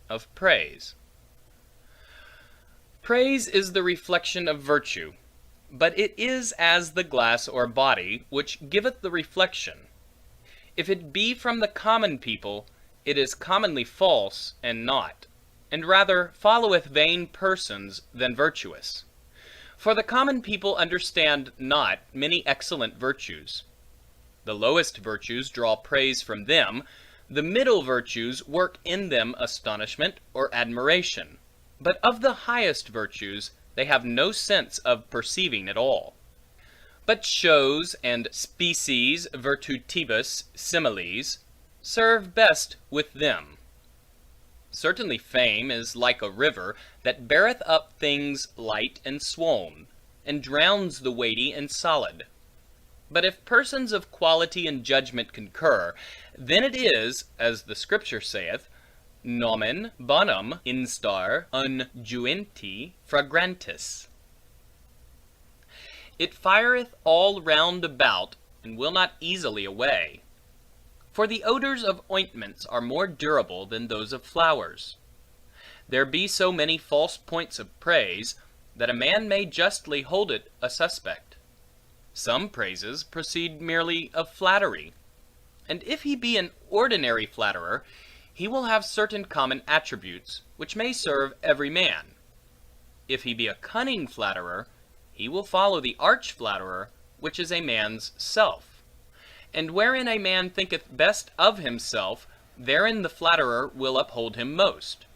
of praise. Praise is the reflection of virtue, but it is as the glass or body, which giveth the reflection. If it be from the common people, it is commonly false and naught, and rather followeth vain persons than virtuous. For the common people understand not many excellent virtues. The lowest virtues draw praise from them, the middle virtues work in them astonishment or admiration, but of the highest virtues they have no sense of perceiving at all. But shows and species virtutibus similes serve best with them. Certainly fame is like a river, that beareth up things light and swoln, and drowns the weighty and solid. But if persons of quality and judgment concur, then it is, as the Scripture saith, nomen bonum instar unguenti fragrantis. It fireth all round about, and will not easily away. For the odors of ointments are more durable than those of flowers. There be so many false points of praise, that a man may justly hold it a suspect. Some praises proceed merely of flattery, and if he be an ordinary flatterer, he will have certain common attributes, which may serve every man. If he be a cunning flatterer, he will follow the arch flatterer, which is a man's self. And wherein a man thinketh best of himself, therein the flatterer will uphold him most.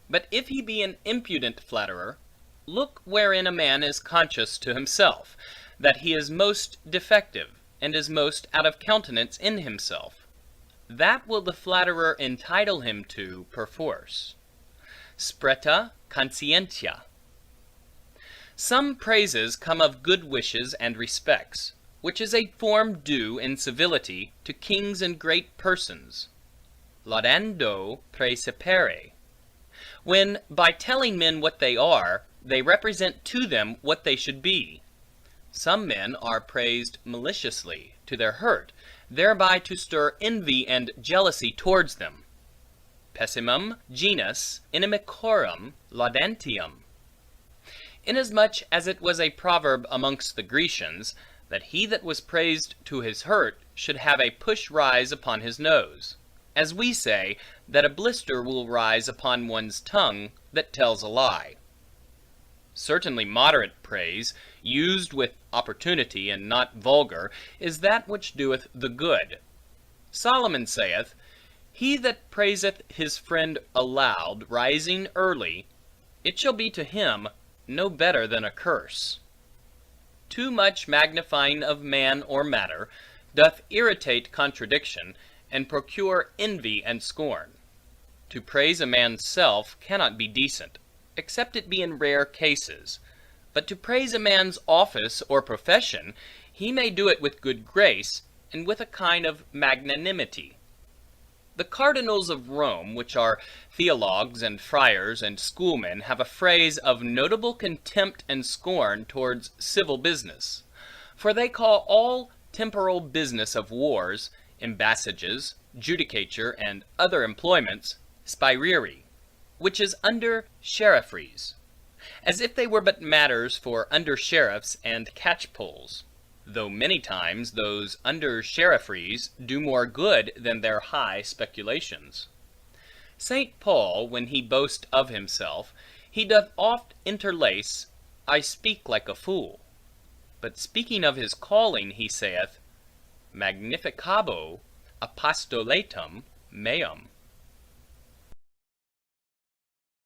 But if he be an impudent flatterer, look wherein a man is conscious to himself, that he is most defective, and is most out of countenance in himself. That will the flatterer entitle him to perforce. Spreta conscientia. Some praises come of good wishes and respects, which is a form due in civility to kings and great persons. Laudando praecepere. When, by telling men what they are, they represent to them what they should be. Some men are praised maliciously, to their hurt, thereby to stir envy and jealousy towards them. Pessimum genus inimicorum laudantium. Inasmuch as it was a proverb amongst the Grecians, that he that was praised to his hurt should have a push rise upon his nose, as we say, that a blister will rise upon one's tongue that tells a lie. Certainly moderate praise, used with opportunity and not vulgar, is that which doeth the good. Solomon saith, he that praiseth his friend aloud, rising early, it shall be to him no better than a curse. Too much magnifying of man or matter doth irritate contradiction, and procure envy and scorn. To praise a man's self cannot be decent, except it be in rare cases, but to praise a man's office or profession, he may do it with good grace, and with a kind of magnanimity. The cardinals of Rome, which are theologues and friars and schoolmen, have a phrase of notable contempt and scorn towards civil business. For they call all temporal business of wars, embassages, judicature, and other employments, spiriri, which is under sheriffries, as if they were but matters for under sheriffs and catchpolls, though many times those under sheriffries do more good than their high speculations. St. Paul, when he boasts of himself, he doth oft interlace, I speak like a fool. But speaking of his calling, he saith, magnificabo apostolatum meum.